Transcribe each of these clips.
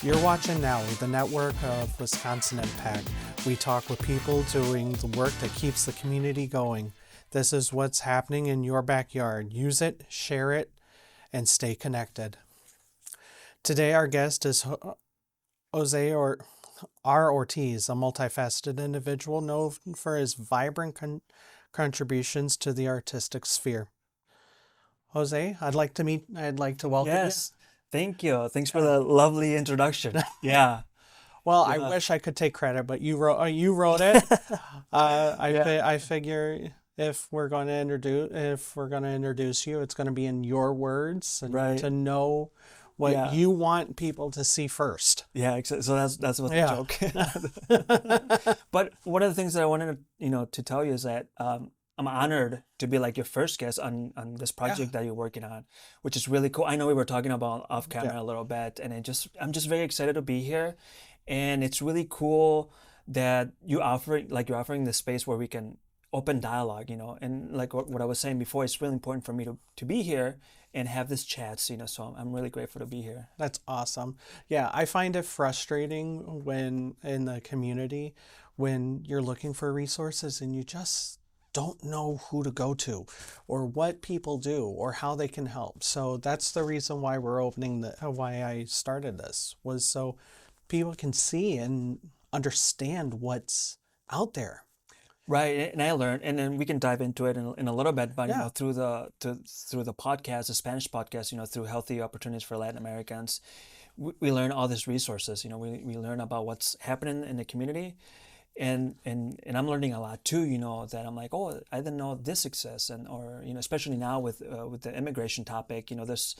You're watching NOWi, the network of Wisconsin Impact. We talk with people doing the work that keeps the community going. This is what's happening in your backyard. Use it, share it, and stay connected. Today our guest is Jose Ortiz, a multifaceted individual known for his vibrant contributions to the artistic sphere. Jose, I'd like to welcome you. Yes, thank you. Thanks for the lovely introduction. Yeah. Well, Yeah. I wish I could take credit, but you wrote it. Yeah. I figure if we're going to introduce you, it's going to be in your words and Right. to know what Yeah. you want people to see first. Yeah, so that's what Yeah. the joke. But one of the things that I wanted to tell you is that I'm honored to be like your first guest on this project that you're working on, which is really cool. I know we were talking about off camera a little bit, and I'm just very excited to be here, and it's really cool that you're offering this space where we can open dialogue, and like what I was saying before, it's really important for me to be here and have this chats, so I'm really grateful to be here. That's awesome. Yeah, I find it frustrating when in the community when you're looking for resources and you just don't know who to go to or what people do or how they can help. So that's the reason why why I started this, was so people can see and understand what's out there. Right, and I learned, and then we can dive into it in a little bit. But Yeah. through the podcast, the Spanish podcast, through healthy opportunities for Latin Americans, we learn all these resources. We learn about what's happening in the community, and I'm learning a lot too. That I'm like, oh, I didn't know this exists, or especially now with the immigration topic. There's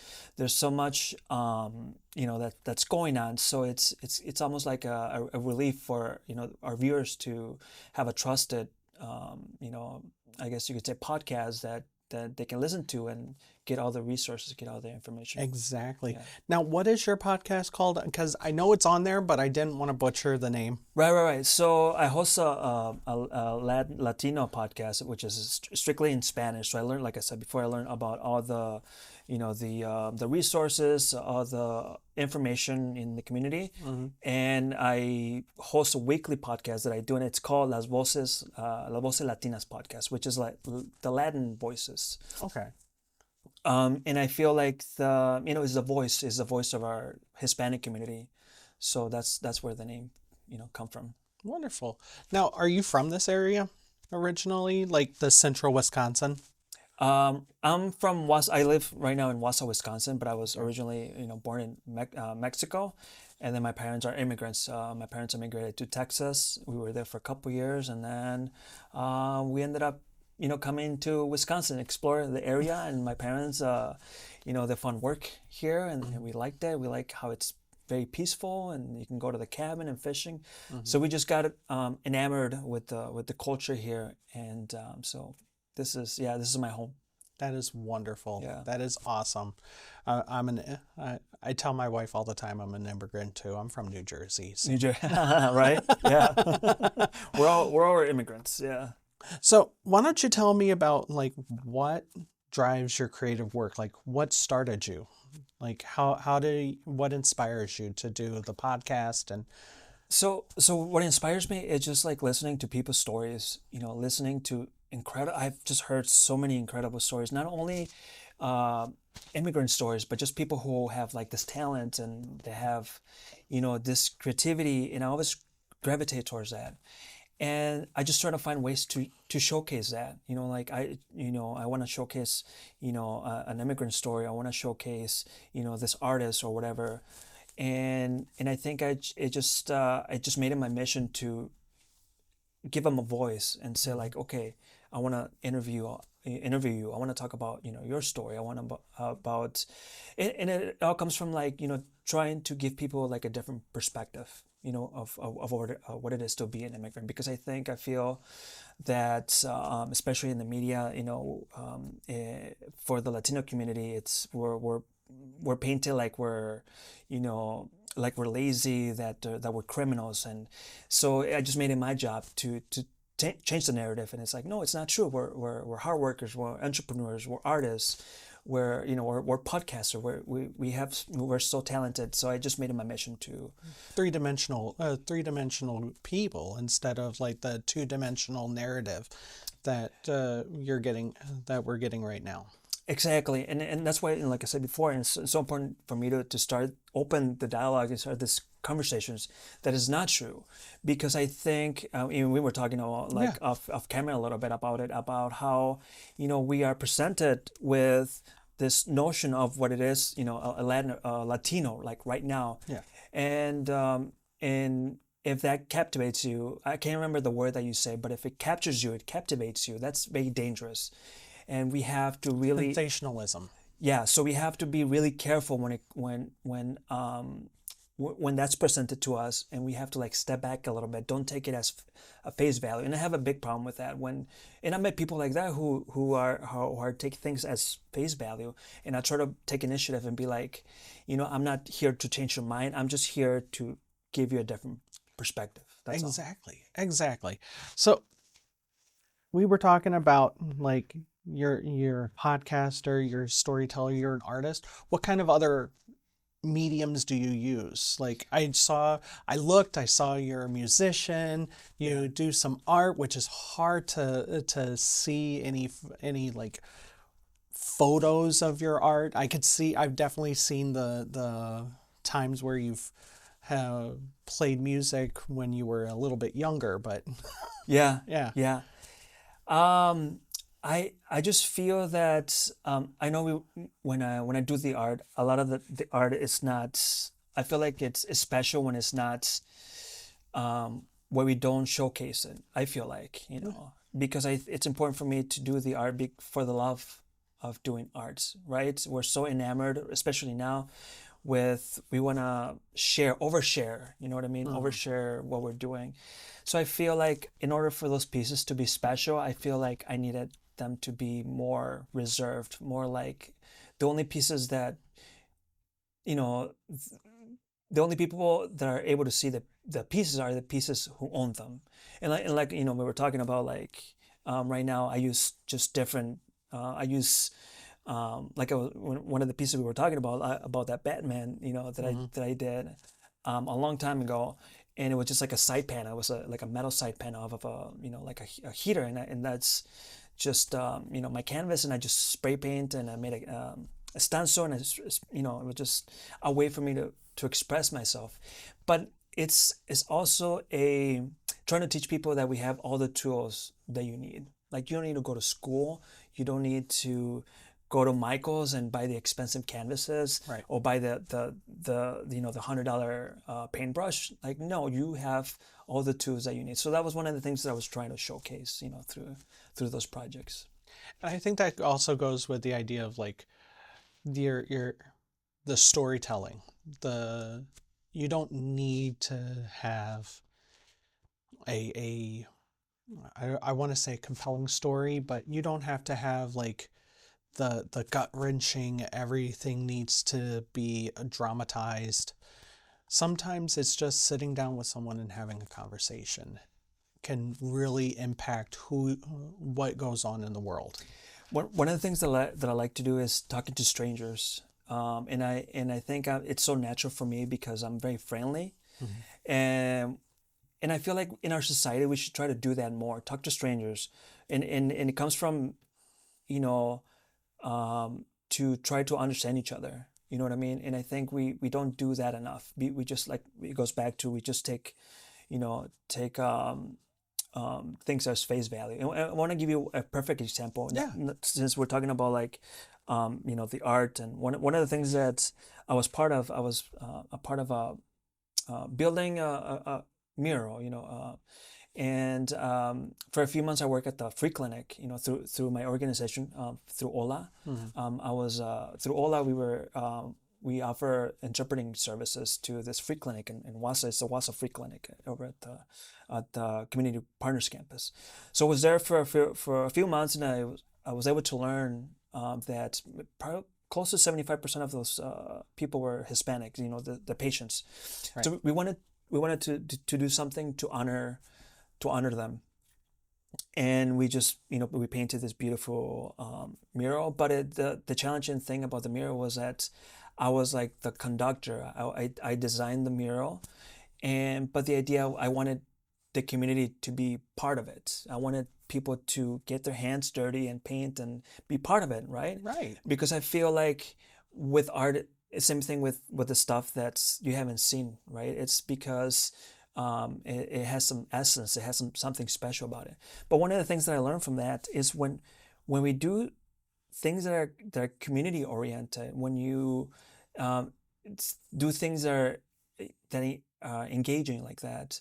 so much that's going on. So it's almost like a relief for our viewers to have a trusted I guess you could say podcast that they can listen to and get all the resources, get all the information. Exactly. Yeah. Now, what is your podcast called? Because I know it's on there, but I didn't want to butcher the name. Right. So I host a Latino podcast, which is strictly in Spanish. So I learned, like I said before, I learned about all the, the resources, all the information in the community, and I host a weekly podcast that I do, and it's called Las Voces Latinas podcast, which is like the Latin voices. Okay. And I feel like is the voice of our Hispanic community, so that's where the name come from. Wonderful. Now, are you from this area originally, like the central Wisconsin? I'm from I live right now in Wausau, Wisconsin, but I was originally born in Mexico, and then my parents are immigrants. My parents immigrated to Texas. We were there for a couple years, and then we ended up coming to Wisconsin, explore the area, and my parents they found work here, and we liked it. We like how it's very peaceful, and you can go to the cabin and fishing. So we just got enamored with the culture here, and so this is my home. That is wonderful. Yeah. That is awesome. I tell my wife all the time I'm an immigrant too. I'm from New Jersey. So. New Jersey, right? Yeah, we're all immigrants. Yeah. So why don't you tell me about like what drives your creative work? Like what started you? Like what inspires you to do the podcast? And So what inspires me is just like listening to people's stories, listening to I've just heard so many incredible stories, not only immigrant stories, but just people who have like this talent and they have, this creativity, and I always gravitate towards that. And I just try to find ways to showcase that, like I want to showcase, an immigrant story. I want to showcase, this artist or whatever. And I think I just made it my mission to give them a voice and say like, okay, I want to interview you. I want to talk about, your story. I want to about, and it all comes from like, trying to give people like a different perspective, of what it is to be an immigrant. Because I feel that, especially in the media, for the Latino community, we're painted like we're lazy, that we're criminals, and so I just made it my job to change the narrative. And it's like, no, it's not true. We're hard workers. We're entrepreneurs. We're artists. we're podcaster, we're so talented. So I just made it my mission to three-dimensional people instead of like the two-dimensional narrative that we're getting right now. Exactly, and that's why, like I said before, and it's so important for me to start open the dialogue and start this conversations that is not true, because I think even we were talking about like off camera a little bit about it, about how we are presented with this notion of what it is, a Latino like right now, and if that captivates you, I can't remember the word that you say, but if it captures you, it captivates you. That's very dangerous. And we have to really sensationalism. Yeah, so we have to be really careful when that's presented to us, and we have to like step back a little bit. Don't take it as a face value. And I have a big problem with that. And I met people like that who are take things as face value, and I try to take initiative and be like, I'm not here to change your mind. I'm just here to give you a different perspective. That's Exactly. So we were talking about like you're a podcaster, you're a storyteller, you're an artist. What kind of other mediums do you use? Like I saw you're a musician, you do some art, which is hard to see any like photos of your art. I've definitely seen the times where you've played music when you were a little bit younger, but yeah. I just feel that I know when I do the art, a lot of the art is not. I feel like it's special when it's not where we don't showcase it. I feel like because it's important for me to do the art for the love of doing arts. Right? We're so enamored, especially now, we want to overshare. You know what I mean? Overshare what we're doing. So I feel like in order for those pieces to be special, I feel like I needed them to be more reserved, more like the only pieces that, the only people that are able to see the pieces are the pieces who own them. And like we were talking about, like right now I use just different, one of the pieces we were talking about that Batman, that I did a long time ago. And it was just like a side panel. It was like a metal side panel of like a heater, and that's just my canvas, and I just spray paint, and I made a stencil, and it was just a way for me to express myself. But it's also trying to teach people that we have all the tools that you need. Like you don't need to go to school. You don't need to go to Michael's and buy the expensive canvases, right, or buy the $100 paintbrush. Like, no, you have all the tools that you need. So that was one of the things that I was trying to showcase, through those projects. And I think that also goes with the idea of like the storytelling. You don't need to have I want to say compelling story, but you don't have to have like the gut-wrenching, everything needs to be dramatized. Sometimes it's just sitting down with someone and having a conversation can really impact what goes on in the world. One of the things that I like to do is talking to strangers, and I think it's so natural for me because I'm very friendly, and I feel like in our society we should try to do that more. Talk to strangers, and it comes from, to try to understand each other. You know what I mean? And I think we don't do that enough. We just, like, it goes back to, we just take things as face value. And I want to give you a perfect example. Yeah. Since we're talking about like, the art, and one of the things that I was part of, I was a part of building a mural, and for a few months I worked at the free clinic, through my organization, through OLA. I was through OLA. We offer interpreting services to this free clinic in Wassa. It's the Wassa Free Clinic over at the Community Partners Campus. So I was there for a few months, and I was able to learn that close to 75% of those people were Hispanic. The patients. Right. So we wanted to do something to honor them. and we just, we painted this beautiful mural. But the challenging thing about the mural was that I was like the conductor. I designed the mural, but the idea, I wanted the community to be part of it. I wanted people to get their hands dirty and paint and be part of it, right? Right. Because I feel like with art, same thing with the stuff that you haven't seen, right? It's because it has some essence, it has something special about it. But one of the things that I learned from that is when we do things that are community oriented, when you um, do things that are engaging like that,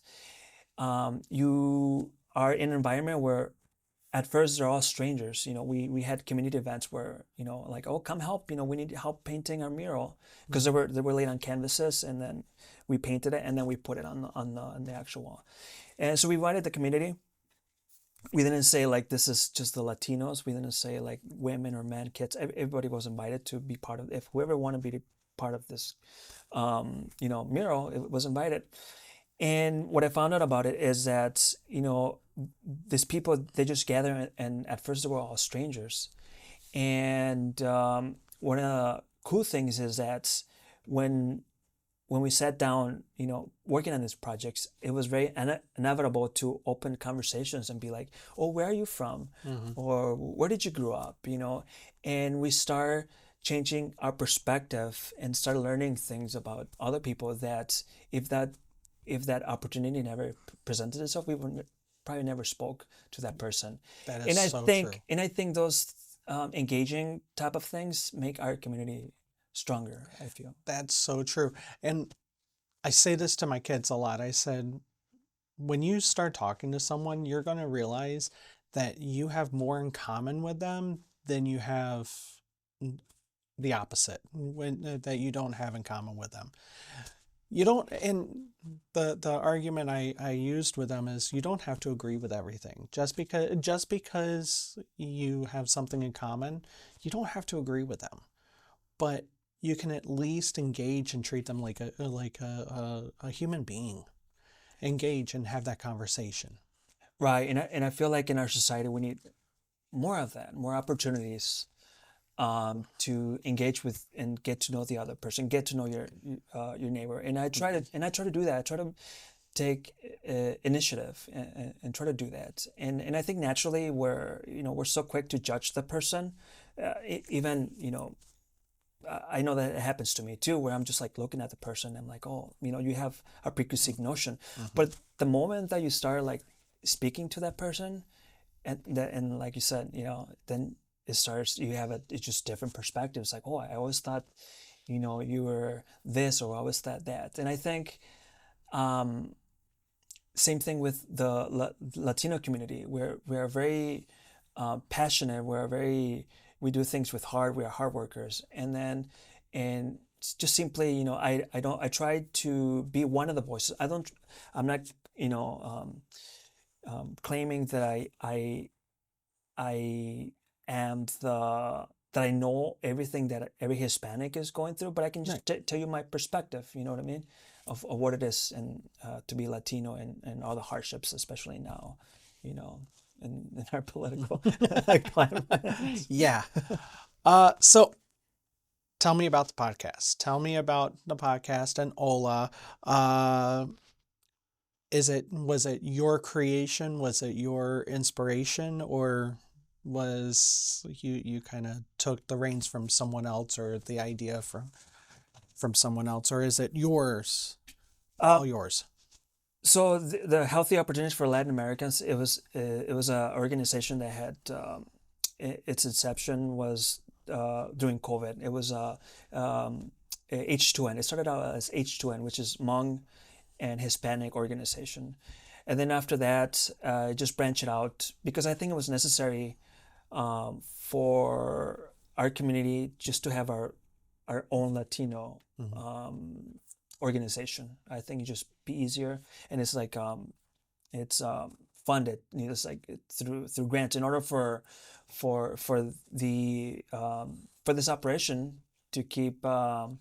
you are in an environment where at first they're all strangers. We had community events where, like, oh, come help, we need help painting our mural, because they were laid on canvases, and then we painted it, and then we put it on the actual wall. And so we invited the community. We didn't say like this is just the Latinos. We didn't say like women or men, kids. Everybody was invited to be part of. If whoever wanted to be part of this, mural, it was invited. And what I found out about it is that, these people, they just gather, and at first they were all strangers. And one of the cool things is that when we sat down, working on these projects, it was very inevitable to open conversations and be like, oh, where are you from? Or where did you grow up? And we start changing our perspective and start learning things about other people that if that opportunity never presented itself, we would probably never spoke to that person. That is And I so think, true. and I think those engaging type of things make our community stronger, I feel. That's so true. And I say this to my kids a lot. I said, when you start talking to someone, you're going to realize that you have more in common with them than you have the opposite, that you don't have in common with them. You don't, and the argument I used with them is, you don't have to agree with everything. Just because you have something in common, you don't have to agree with them. But you can at least engage and treat them like a human being. Engage and have that conversation. Right. And I feel like in our society, we need more of that, more opportunities to engage with and get to know the other person, get to know your neighbor. And I try to do that. I try to take initiative and try to do that. And I think naturally we're so quick to judge the person, even I know that it happens to me too, where I'm just like looking at the person and I'm like, oh, you have a preconceived notion. But the moment that you start like speaking to that person, and like you said, then it starts, it's just different perspectives. Like, oh, I always thought, you were this, or I always thought that. And I think, same thing with the Latino community, where we are very passionate. We do things with heart. We are hard workers. And just simply, I try to be one of the voices. I'm not, claiming that I am that I know everything that every Hispanic is going through, but I can just tell you my perspective, you know what I mean, of what it is, and to be Latino, and all the hardships, especially now, in our political climate. Yeah. So tell me about the podcast. Tell me about the podcast and Ola. Was it your creation? Was it your inspiration, or was you kind of took the reins from someone else, or the idea from someone else, or is it yours? All yours. So the Healthy Opportunities for Latin Americans, it was an organization that had its inception was during COVID. It was H2N. It started out as H2N, which is Hmong and Hispanic organization, and then after that, just branch it out, because I think it was necessary for our community just to have our own Latino organization. I think it just be easier, and it's like it's funded, it's like through grants, in order for the for this operation to keep going.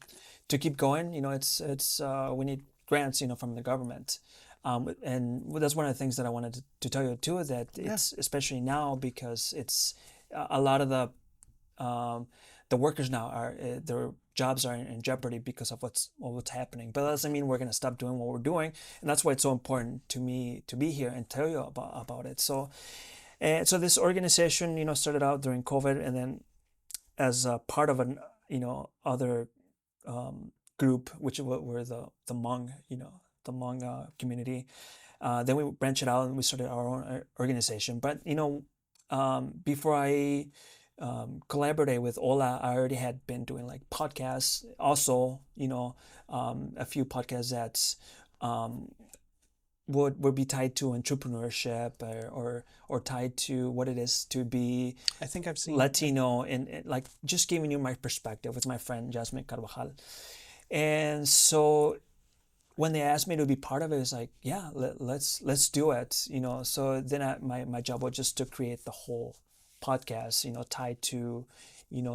It's we need grants, from the government. And that's one of the things that I wanted to tell you too, that it's especially now because it's a lot of the workers now are their jobs are in jeopardy because of what's happening. But that doesn't mean we're going to stop doing what we're doing, and that's why it's so important to me to be here and tell you about it. So, so this organization, started out during COVID, and then as a part of an other group, which were the Hmong, the Hmong community. Then we branched it out and we started our own organization. But before I collaborate with Ola, I already had been doing like podcasts. Also, a few podcasts that would be tied to entrepreneurship or tied to what it is to be I think I've seen Latino, and like just giving you my perspective with my friend Jasmine Carvajal. And so when they asked me to be part of it, it's like, yeah, let's do it, So then my job was just to create the whole podcast, tied to,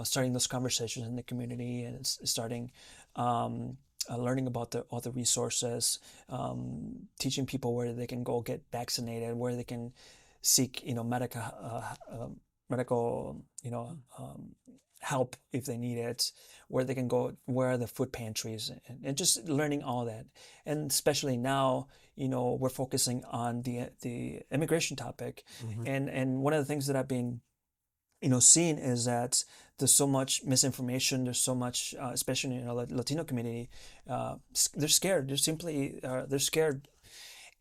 starting those conversations in the community and starting learning about all the resources, teaching people where they can go get vaccinated, where they can seek, medical, help if they need it, where they can go, where are the food pantries, and just learning all that. And especially now, we're focusing on the immigration topic. And one of the things that I've been, seeing is that there's so much misinformation. There's so much, especially in the Latino community, they're scared. They're scared.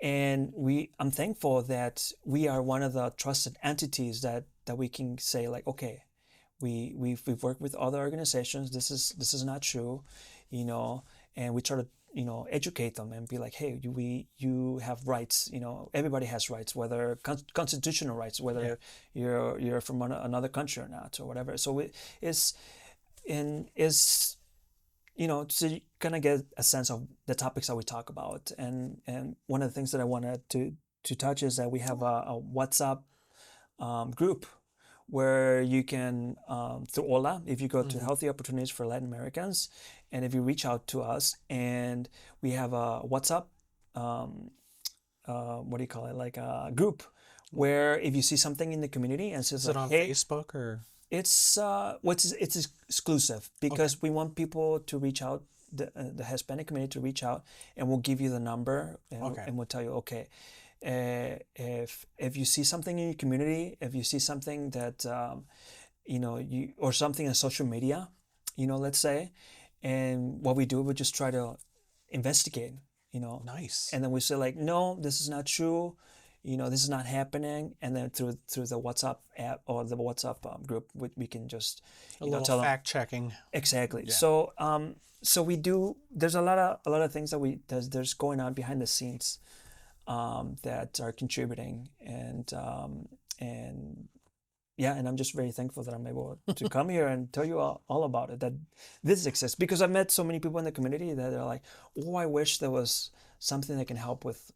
And I'm thankful that we are one of the trusted entities that we can say like, okay, we've worked with other organizations. This is not true, and we try to educate them and be like, hey, you have rights. Everybody has rights, whether constitutional rights, whether you're from another country or not, or whatever. So it's so you kind of get a sense of the topics that we talk about. And one of the things that I wanted to touch is that we have a WhatsApp group where you can, through Ola, if you go to Healthy Opportunities for Latin Americans, and if you reach out to us, and we have a WhatsApp, what do you call it, like a group, where if you see something in the community and says, is it on Facebook or? It's it's exclusive because we want people to reach out, the Hispanic community to reach out, and we'll give you the number, and we'll tell you, okay, if you see something in your community, if you see something that you or something on social media, let's say, and what we do, we just try to investigate, Nice. and then we say like, no, this is not true, this is not happening, and then through the WhatsApp app or the WhatsApp group, we can just a little tell fact checking. Exactly. Yeah. So we do. There's a lot of things that there's going on behind the scenes that are contributing, and I'm just very thankful that I'm able to come here and tell you all about it, that this exists, because I've met so many people in the community that are like, oh, I wish there was something that can help with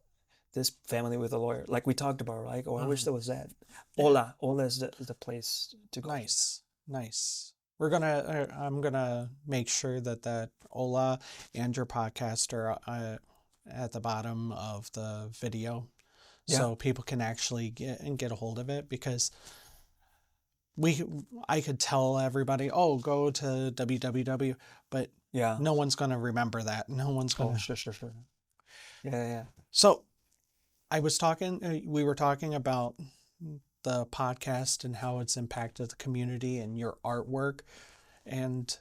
this family with a lawyer, like we talked about, right? Oh, I wish there was that. Ola is the place to go. Nice. I'm gonna make sure that Ola and your podcast are at the bottom of the video, so people can actually get a hold of it, because I could tell everybody, oh, go to www, but no one's gonna remember that. No one's gonna. Oh, sure. Yeah. So we were talking about the podcast and how it's impacted the community and your artwork. And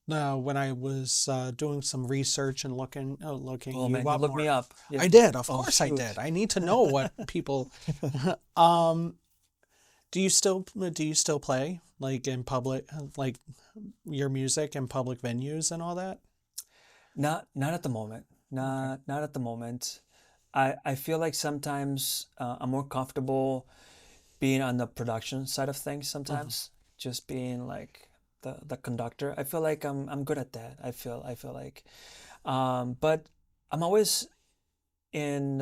when I was doing some research and looking oh man, you looked me up. Yeah. I did, of course I did. I need to know what people do you still play like in public, like your music in public venues and all that? Not at the moment. Not at the moment. I feel like sometimes I'm more comfortable being on the production side of things sometimes, just being like the conductor. I feel like I'm good at that. I feel like, but I'm always in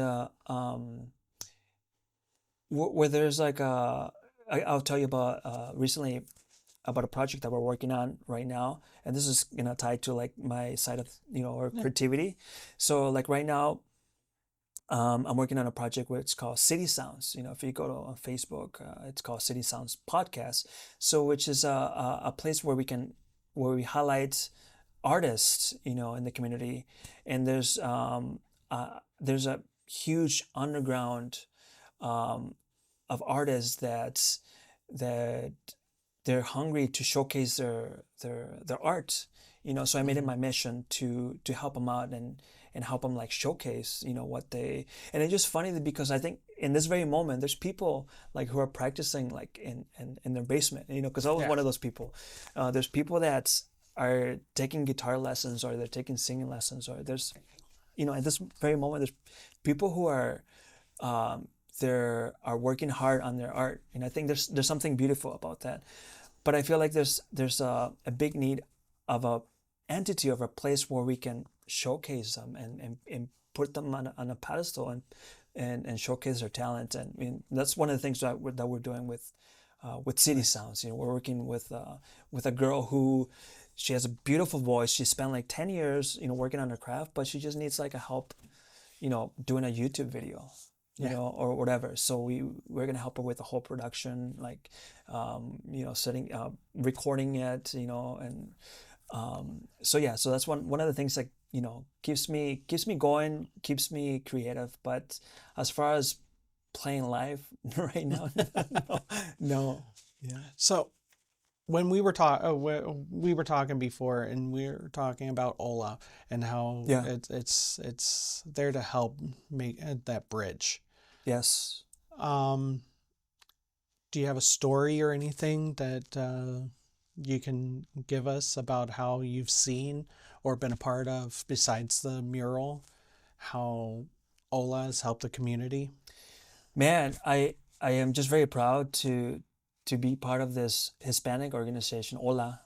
where there's like I'll tell you about recently. about a project that we're working on right now, and this is tied to like my side of or creativity. So like right now, I'm working on a project where it's called City Sounds. If you go to on Facebook, it's called City Sounds Podcast. So which is a place where we highlight artists, in the community, and there's a huge underground of artists that they're hungry to showcase their art. So I made it my mission to help them out and help them like showcase what they. And it's just funny because I think in this very moment there's people like who are practicing like in their basement, because I was one of those people. There's people that are taking guitar lessons, or they're taking singing lessons, or there's at this very moment there's people who are working hard on their art, and I think there's something beautiful about that. But I feel like there's a big need of a entity, of a place where we can showcase them and put them on a pedestal and showcase their talent. And I mean, that's one of the things that we're doing with City Sounds. We're working with a girl who, she has a beautiful voice. She spent like 10 years working on her craft, but she just needs like a help doing a YouTube video, or whatever. So we're gonna help her with the whole production, like setting recording it, and so that's one of the things that keeps me going, keeps me creative. But as far as playing live right now, no. Yeah. So when we were talking before, and we were talking about Ola and how it's there to help make that bridge. Yes. Do you have a story or anything that you can give us about how you've seen or been a part of, besides the mural, how Ola has helped the community? Man, I am just very proud to be part of this Hispanic organization, Ola,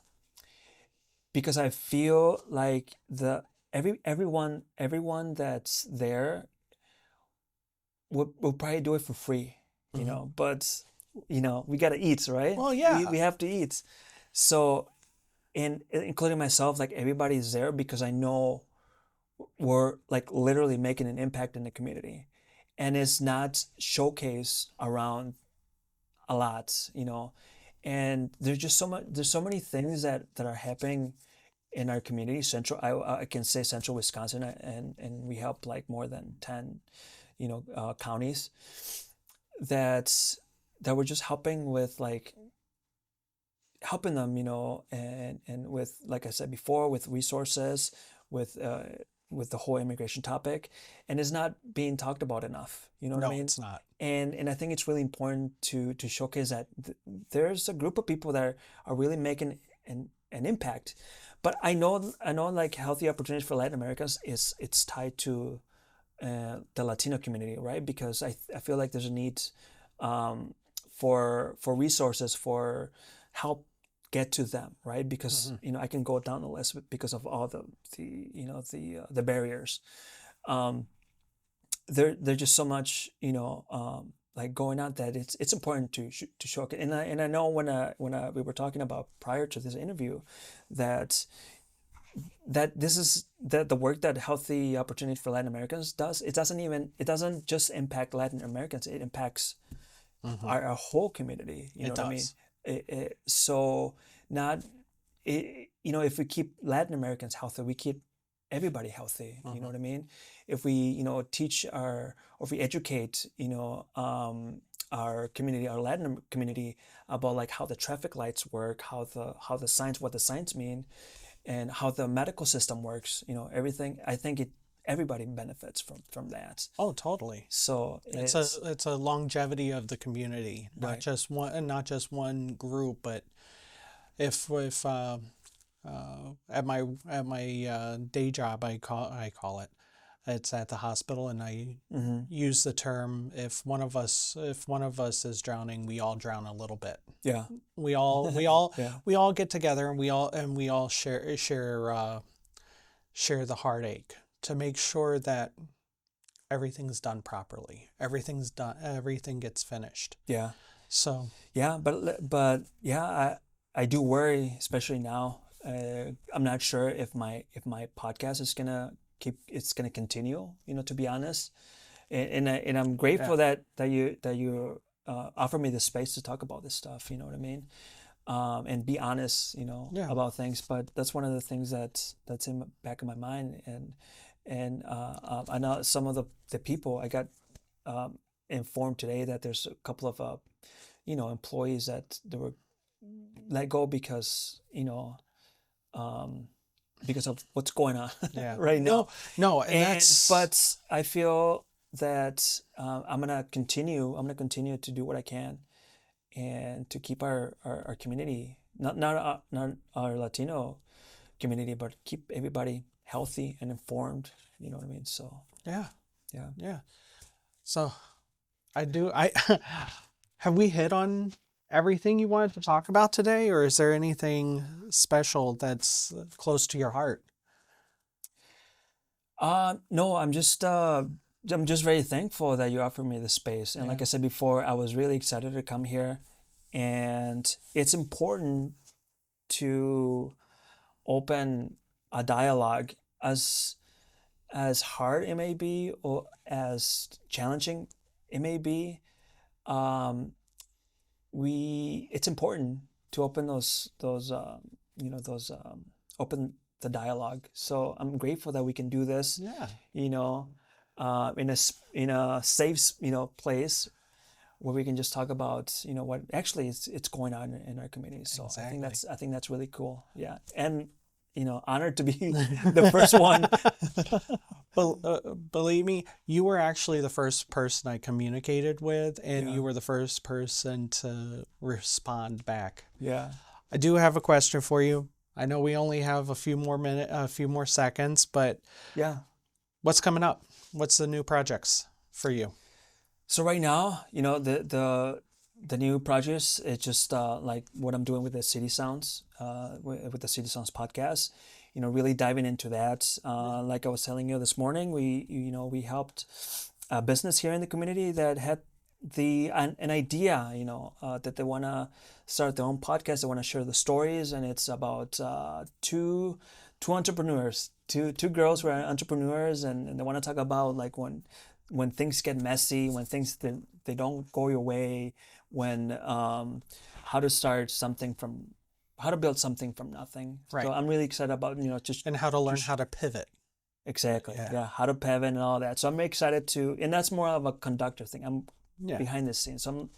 because I feel like everyone that's there will probably do it for free, but we gotta eat, right? Well, yeah. We have to eat. So, and including myself, like everybody's there because I know we're like literally making an impact in the community, and it's not showcased around a lot, and there's so many things that are happening in our community. I can say central Wisconsin, and we help like more than 10 counties that we're just helping with, like helping them, and with, like I said before, with resources, with the whole immigration topic, and it's not being talked about enough. You know what I mean? No, it's not. And I think it's really important to showcase that there's a group of people that are really making an impact. But I know like healthy opportunities for Latin Americans it's tied to the Latino community, right? Because I feel like there's a need for resources, for help get to them, right? Because I can go down the list because of all the barriers. There's just so much like going on that it's important to show it. And I know when we were talking about prior to this interview that this is the work that Healthy Opportunity for Latin Americans does. It doesn't just impact Latin Americans. It impacts our whole community. You know what I mean? So not, if we keep Latin Americans healthy, we keep everybody healthy. You know what I mean? If we, teach or if we educate, our community, our Latin community, about like how the traffic lights work, what the signs mean, and how the medical system works, everything. I think everybody benefits from that. Oh, totally. So it's a longevity of the community, not just one group. But if at my day job, I call it, it's at the hospital, and I use the term, if one of us is drowning, we all drown a little bit. Yeah. We all we all get together, and we all share the heartache to make sure that everything's done properly. Everything gets finished. Yeah. So yeah, but yeah, I do worry, especially now. I'm not sure if my podcast is gonna continue. To be honest, and I'm Yeah. grateful that you offer me the space to talk about this stuff. You know what I mean? And be honest, Yeah. about things. But that's one of the things that's in the back of my mind. And I know some of the people I got informed today that there's a couple of employees that they were let go because of what's going on Yeah. right now. No, and that's But I feel that I'm gonna continue. I'm gonna continue to do what I can and to keep our community, not our Latino community, but keep everybody healthy and informed. You know what I mean? So yeah. yeah. Yeah. So I have we hit on everything you wanted to talk about today, or is there anything special that's close to your heart? No, I'm just very thankful that you offered me the space. And like Yeah. I said before, I was really excited to come here. And it's important to open a dialogue, as hard it may be or as challenging it may be. Um, it's important to open open the dialogue. So I'm grateful that we can do this, Yeah. you know, in a safe, place where we can just talk about, what actually it's going on in our community. So Exactly. I think that's really cool. Yeah. And, honored to be the first one. Believe me, you were actually the first person I communicated with, and Yeah. you were the first person to respond back. Yeah. I do have a question for you. I know we only have a few more seconds, but Yeah. what's coming up? What's the new projects for you? So right now, the new projects, it's just like what I'm doing with the City Sounds, with the City Sounds podcast. Really diving into that. Like I was telling you this morning, we helped a business here in the community that had an idea, that they want to start their own podcast. They want to share the stories, and it's about two entrepreneurs, two girls who are entrepreneurs, and they want to talk about like when things get messy, when things they don't go your way, when how to start something from how to build something from nothing. Right. So I'm really excited about just And how to learn how to pivot. exactly Yeah. how to pivot and all that. So I'm excited and that's more of a conductor thing. I'm Yeah. behind the scenes. So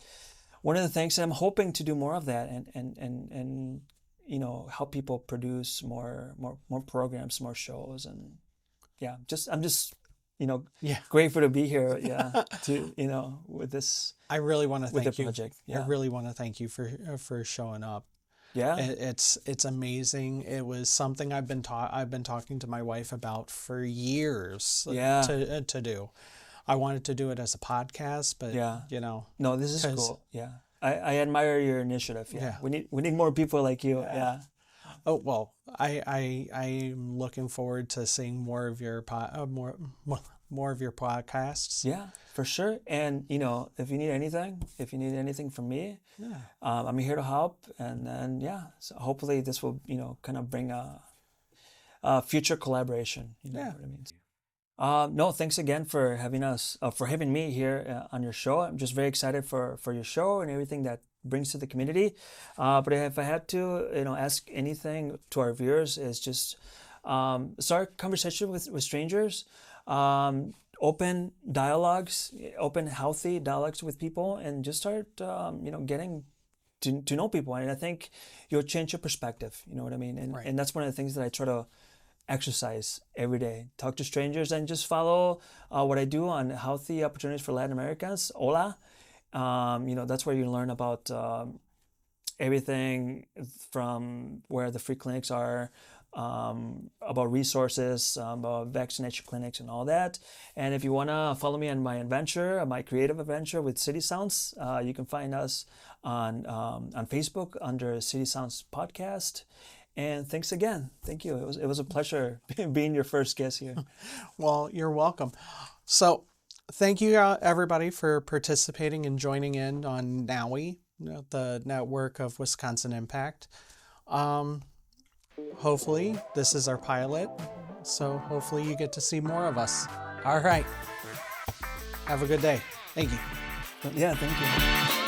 one of the things I'm hoping to do more of that and help people produce more programs, more shows, and yeah, I'm just Yeah. grateful to be here. Yeah, to with this I really want to with the thank you. project. I Yeah, really want to thank you for showing up. yeah, It's amazing. It was something I've been talking to my wife about for years Yeah. to do. I wanted to do it as a podcast, but Yeah. you know, No, this is 'cause- cool. Yeah, I admire your initiative. Yeah, Yeah. we need more people like you. Yeah, oh well, I'm looking forward to seeing more of your more of your podcasts. yeah, for sure. And if you need anything from me, Yeah. I'm here to help. And then so hopefully this will kind of bring a future collaboration. You know Yeah. what I mean? No, thanks again for having me here on your show. I'm just very excited for your show and everything that brings to the community. But if I had to, ask anything to our viewers, is just start conversation with strangers, open dialogues, open healthy dialogues with people, and just start, getting to know people. And I think you'll change your perspective. You know what I mean? And Right. and that's one of the things that I try to exercise every day. Talk to strangers and just follow what I do on healthy opportunities for Latin Americans. Hola. That's where you learn about everything from where the free clinics are, about resources, about vaccination clinics and all that. And if you want to follow me on my adventure, my creative adventure with City Sounds, you can find us on Facebook under City Sounds Podcast. And thanks again. Thank you. It was a pleasure being your first guest here. Well, you're welcome. So, thank you everybody for participating and joining in on NOWi. the network of Wisconsin Impact. Hopefully, this is our pilot, so hopefully you get to see more of us. All right. Have a good day. Thank you. Yeah, thank you.